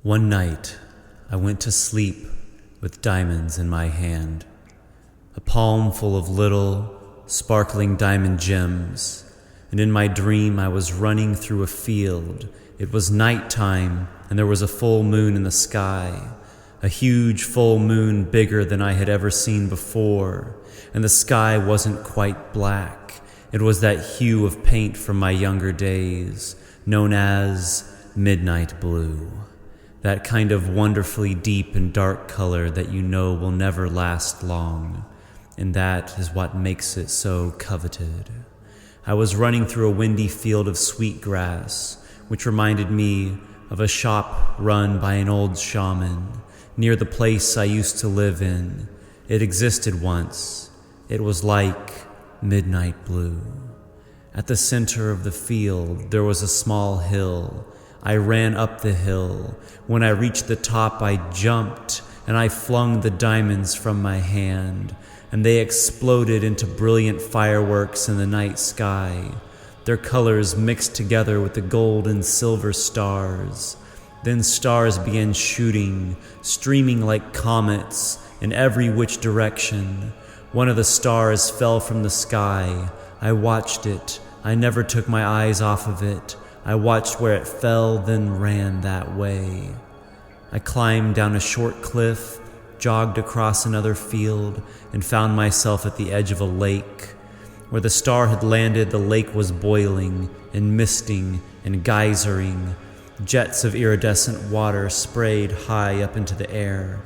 One night, I went to sleep with diamonds in my hand, a palm full of little, sparkling diamond gems, and in my dream I was running through a field. It was night time, and there was a full moon in the sky, a huge full moon bigger than I had ever seen before, and the sky wasn't quite black. It was that hue of paint from my younger days, known as midnight blue. That kind of wonderfully deep and dark color that you know will never last long, and that is what makes it so coveted. I was running through a windy field of sweet grass, which reminded me of a shop run by an old shaman near the place I used to live in. It existed once. It was like midnight blue. At the center of the field, there was a small hill. I ran up the hill. When I reached the top, I jumped, and I flung the diamonds from my hand, and they exploded into brilliant fireworks in the night sky. Their colors mixed together with the gold and silver stars. Then stars began shooting, streaming like comets in every which direction. One of the stars fell from the sky. I watched it. I never took my eyes off of it. I watched where it fell, then ran that way. I climbed down a short cliff, jogged across another field, and found myself at the edge of a lake. Where the star had landed, the lake was boiling and misting and geysering. Jets of iridescent water sprayed high up into the air.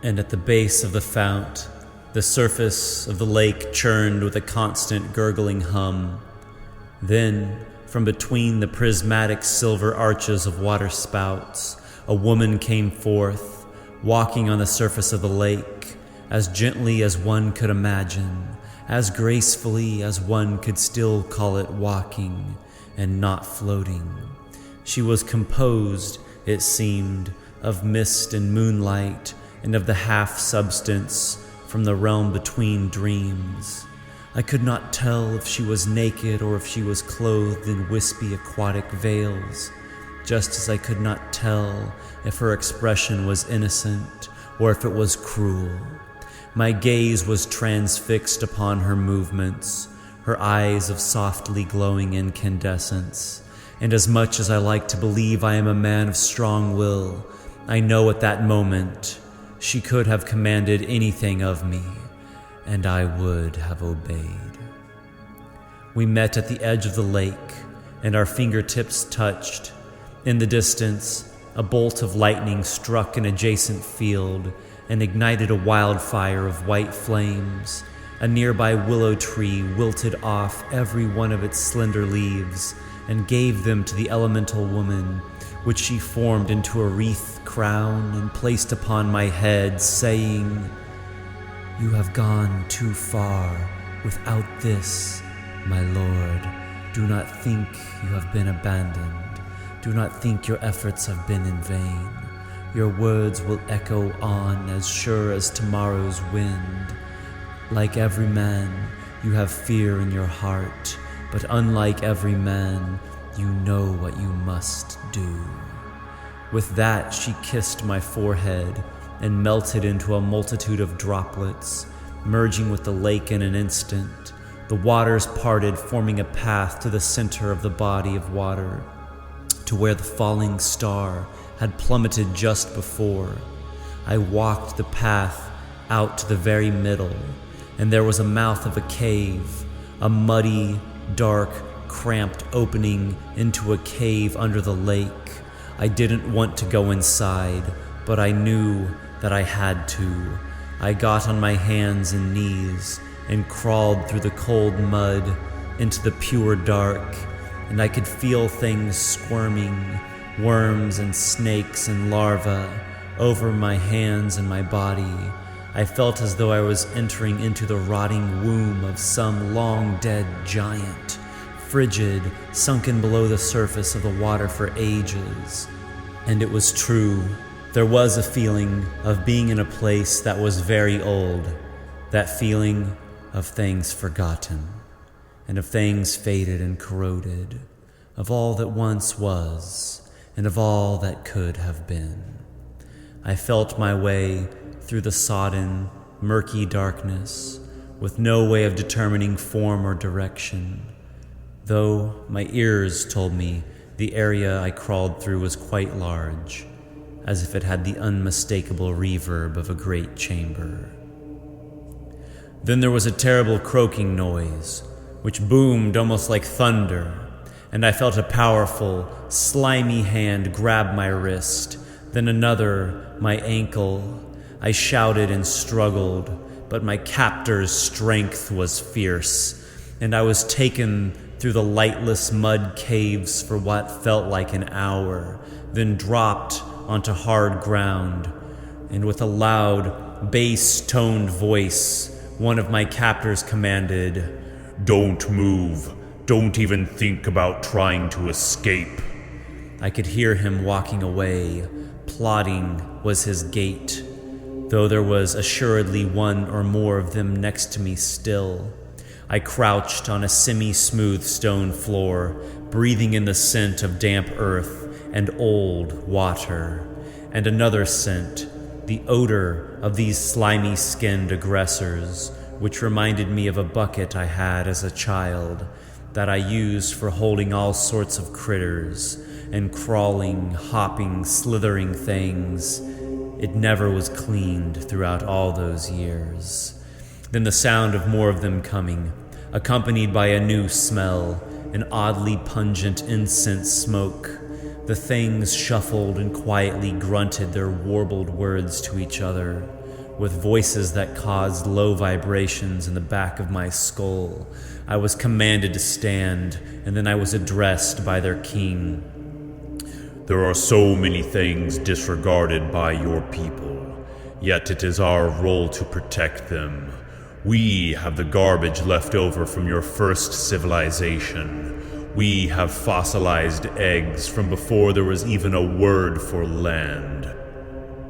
And at the base of the fount, the surface of the lake churned with a constant gurgling hum. Then, from between the prismatic silver arches of water spouts, a woman came forth, walking on the surface of the lake, as gently as one could imagine, as gracefully as one could still call it walking and not floating. She was composed, it seemed, of mist and moonlight, and of the half-substance from the realm between dreams. I could not tell if she was naked or if she was clothed in wispy aquatic veils, just as I could not tell if her expression was innocent or if it was cruel. My gaze was transfixed upon her movements, her eyes of softly glowing incandescence, and as much as I like to believe I am a man of strong will, I know at that moment she could have commanded anything of me, and I would have obeyed. We met at the edge of the lake, and our fingertips touched. In the distance, a bolt of lightning struck an adjacent field and ignited a wildfire of white flames. A nearby willow tree wilted off every one of its slender leaves and gave them to the elemental woman, which she formed into a wreath crown and placed upon my head, saying, "You have gone too far without this, my lord. Do not think you have been abandoned. Do not think your efforts have been in vain. Your words will echo on as sure as tomorrow's wind. Like every man, you have fear in your heart, but unlike every man, you know what you must do." With that, she kissed my forehead and melted into a multitude of droplets, merging with the lake in an instant. The waters parted, forming a path to the center of the body of water, to where the falling star had plummeted just before. I walked the path out to the very middle, and there was a mouth of a cave, a muddy, dark, cramped opening into a cave under the lake. I didn't want to go inside, but I knew that I had to. I got on my hands and knees and crawled through the cold mud into the pure dark, and I could feel things squirming, worms and snakes and larvae, over my hands and my body. I felt as though I was entering into the rotting womb of some long-dead giant, frigid, sunken below the surface of the water for ages. And it was true. There was a feeling of being in a place that was very old, that feeling of things forgotten, and of things faded and corroded, of all that once was, and of all that could have been. I felt my way through the sodden, murky darkness, with no way of determining form or direction, though my ears told me the area I crawled through was quite large, as if it had the unmistakable reverb of a great chamber. Then there was a terrible croaking noise, which boomed almost like thunder, and I felt a powerful, slimy hand grab my wrist, then another, my ankle. I shouted and struggled, but my captor's strength was fierce, and I was taken through the lightless mud caves for what felt like an hour, then dropped onto hard ground, and with a loud, bass-toned voice, one of my captors commanded, "Don't move. Don't even think about trying to escape." I could hear him walking away. Plodding was his gait, though there was assuredly one or more of them next to me still. I crouched on a semi-smooth stone floor, breathing in the scent of damp earth and old water, and another scent, the odor of these slimy-skinned aggressors, which reminded me of a bucket I had as a child that I used for holding all sorts of critters and crawling, hopping, slithering things. It never was cleaned throughout all those years. Then the sound of more of them coming, accompanied by a new smell, an oddly pungent incense smoke. The things shuffled and quietly grunted their warbled words to each other, with voices that caused low vibrations in the back of my skull. I was commanded to stand, and then I was addressed by their king. "There are so many things disregarded by your people, yet it is our role to protect them. We have the garbage left over from your first civilization. We have fossilized eggs from before there was even a word for land.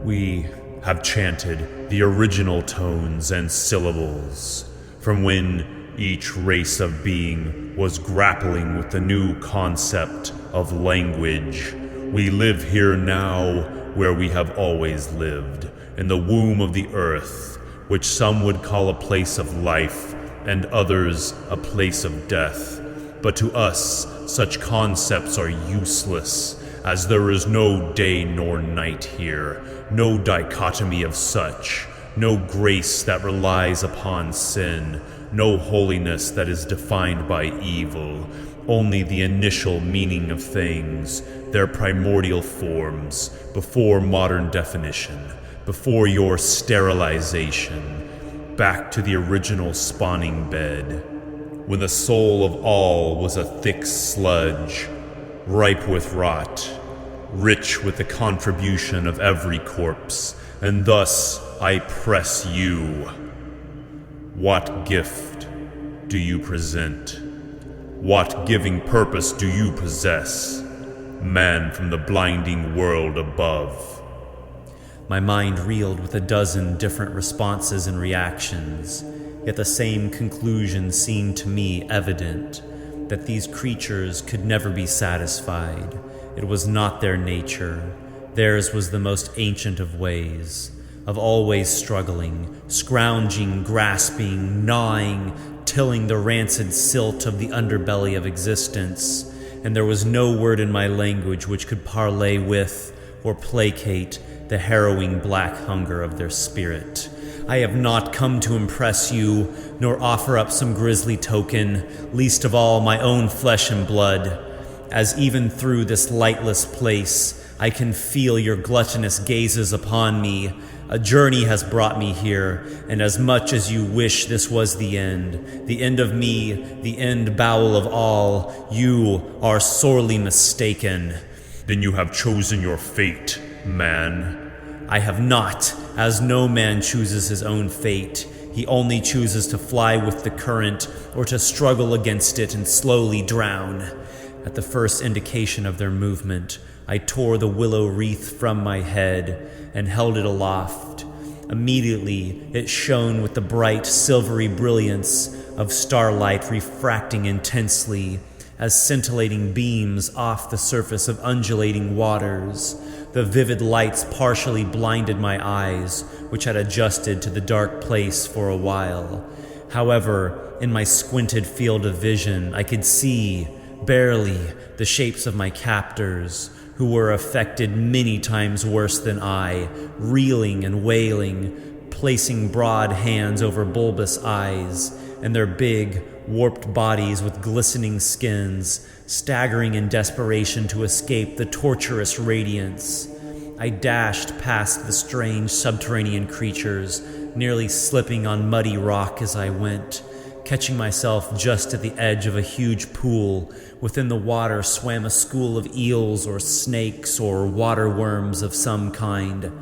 We have chanted the original tones and syllables, from when each race of being was grappling with the new concept of language. We live here now where we have always lived, in the womb of the earth, which some would call a place of life and others a place of death. But to us, such concepts are useless, as there is no day nor night here, no dichotomy of such, no grace that relies upon sin, no holiness that is defined by evil, only the initial meaning of things, their primordial forms, before modern definition, before your sterilization, back to the original spawning bed, when the soul of all was a thick sludge, ripe with rot, rich with the contribution of every corpse, and thus I press you. What gift do you present? What giving purpose do you possess, man from the blinding world above?" My mind reeled with a dozen different responses and reactions, yet the same conclusion seemed to me evident, that these creatures could never be satisfied. It was not their nature. Theirs was the most ancient of ways, of always struggling, scrounging, grasping, gnawing, tilling the rancid silt of the underbelly of existence, and there was no word in my language which could parley with or placate the harrowing black hunger of their spirit. I have not come to impress you, nor offer up some grisly token, least of all my own flesh and blood, as even through this lightless place I can feel your gluttonous gazes upon me. A journey has brought me here, and as much as you wish this was the end of me, the end bowel of all, you are sorely mistaken. "Then you have chosen your fate, man." I have not, as no man chooses his own fate. He only chooses to fly with the current or to struggle against it and slowly drown. At the first indication of their movement, I tore the willow wreath from my head and held it aloft. Immediately, it shone with the bright, silvery brilliance of starlight refracting intensely, as scintillating beams off the surface of undulating waters. The vivid lights partially blinded my eyes, which had adjusted to the dark place for a while. However, in my squinted field of vision, I could see, barely, the shapes of my captors, who were affected many times worse than I, reeling and wailing, placing broad hands over bulbous eyes, and their big, warped bodies with glistening skins, staggering in desperation to escape the torturous radiance. I dashed past the strange subterranean creatures, nearly slipping on muddy rock as I went, catching myself just at the edge of a huge pool. Within the water swam a school of eels or snakes or water worms of some kind.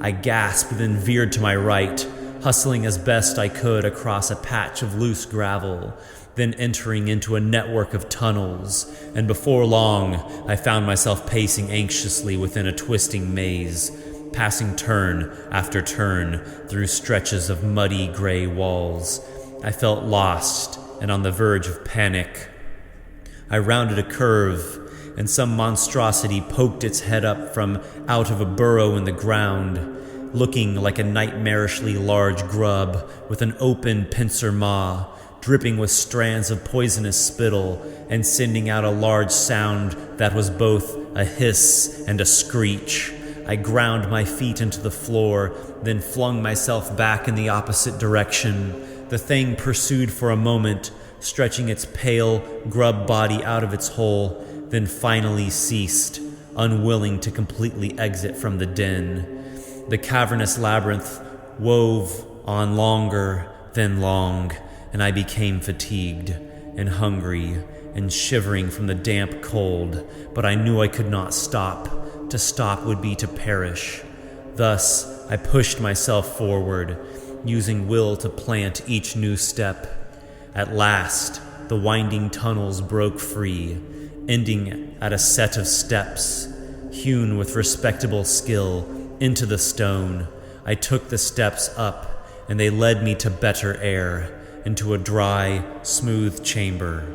I gasped, then veered to my right, hustling as best I could across a patch of loose gravel, then entering into a network of tunnels, and before long I found myself pacing anxiously within a twisting maze, passing turn after turn through stretches of muddy gray walls. I felt lost and on the verge of panic. I rounded a curve, and some monstrosity poked its head up from out of a burrow in the ground, looking like a nightmarishly large grub with an open pincer maw, dripping with strands of poisonous spittle and sending out a large sound that was both a hiss and a screech. I ground my feet into the floor, then flung myself back in the opposite direction. The thing pursued for a moment, stretching its pale, grub body out of its hole, then finally ceased, unwilling to completely exit from the den. The cavernous labyrinth wove on longer than long, and I became fatigued and hungry and shivering from the damp cold, but I knew I could not stop. To stop would be to perish. Thus, I pushed myself forward, using will to plant each new step. At last, the winding tunnels broke free, ending at a set of steps, hewn with respectable skill into the stone. I took the steps up, and they led me to better air, into a dry, smooth chamber.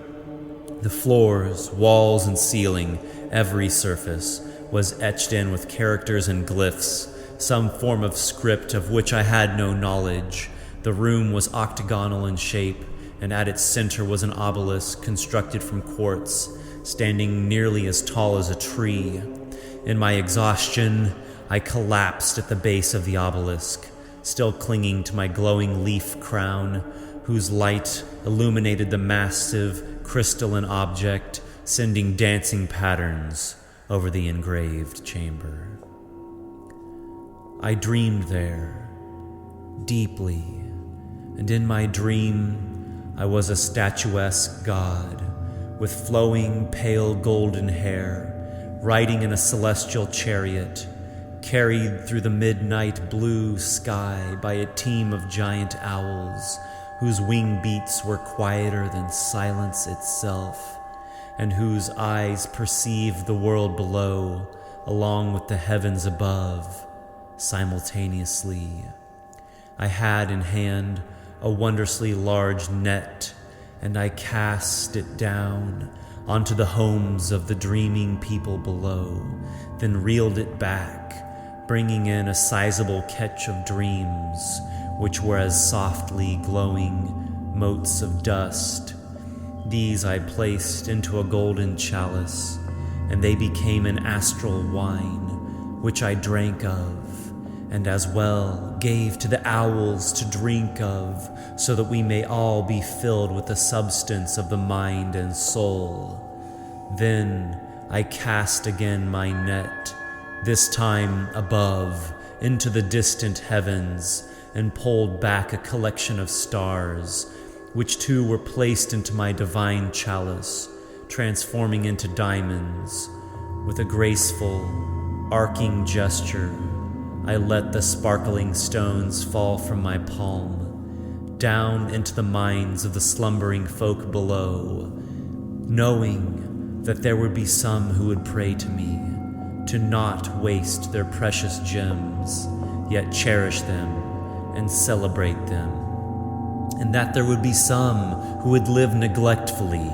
The floors, walls, and ceiling, every surface, was etched in with characters and glyphs, some form of script of which I had no knowledge. The room was octagonal in shape, and at its center was an obelisk constructed from quartz, standing nearly as tall as a tree. In my exhaustion, I collapsed at the base of the obelisk, still clinging to my glowing leaf crown, whose light illuminated the massive, crystalline object, sending dancing patterns over the engraved chamber. I dreamed there, deeply, and in my dream I was a statuesque god, with flowing, pale golden hair, riding in a celestial chariot, carried through the midnight blue sky by a team of giant owls, whose wing beats were quieter than silence itself, and whose eyes perceived the world below, along with the heavens above, simultaneously. I had in hand a wondrously large net, and I cast it down onto the homes of the dreaming people below, then reeled it back, bringing in a sizable catch of dreams, which were as softly glowing motes of dust. These I placed into a golden chalice, and they became an astral wine, which I drank of, and as well gave to the owls to drink of, so that we may all be filled with the substance of the mind and soul. Then I cast again my net, this time above, into the distant heavens, and pulled back a collection of stars, which too were placed into my divine chalice, transforming into diamonds. With a graceful, arcing gesture, I let the sparkling stones fall from my palm, down into the minds of the slumbering folk below, knowing that there would be some who would pray to me, to not waste their precious gems, yet cherish them and celebrate them, and that there would be some who would live neglectfully,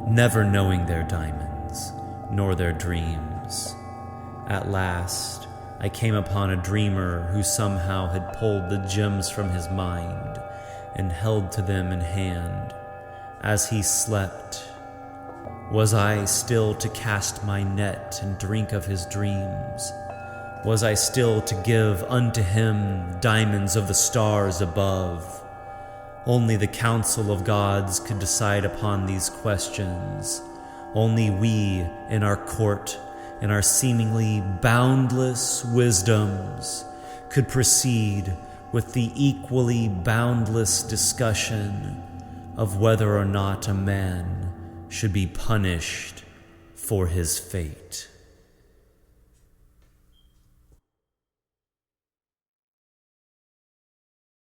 never knowing their diamonds, nor their dreams. At last, I came upon a dreamer who somehow had pulled the gems from his mind and held to them in hand. As he slept, was I still to cast my net and drink of his dreams? Was I still to give unto him diamonds of the stars above? Only the council of gods could decide upon these questions. Only we in our court, in our seemingly boundless wisdoms, could proceed with the equally boundless discussion of whether or not a man should be punished for his fate.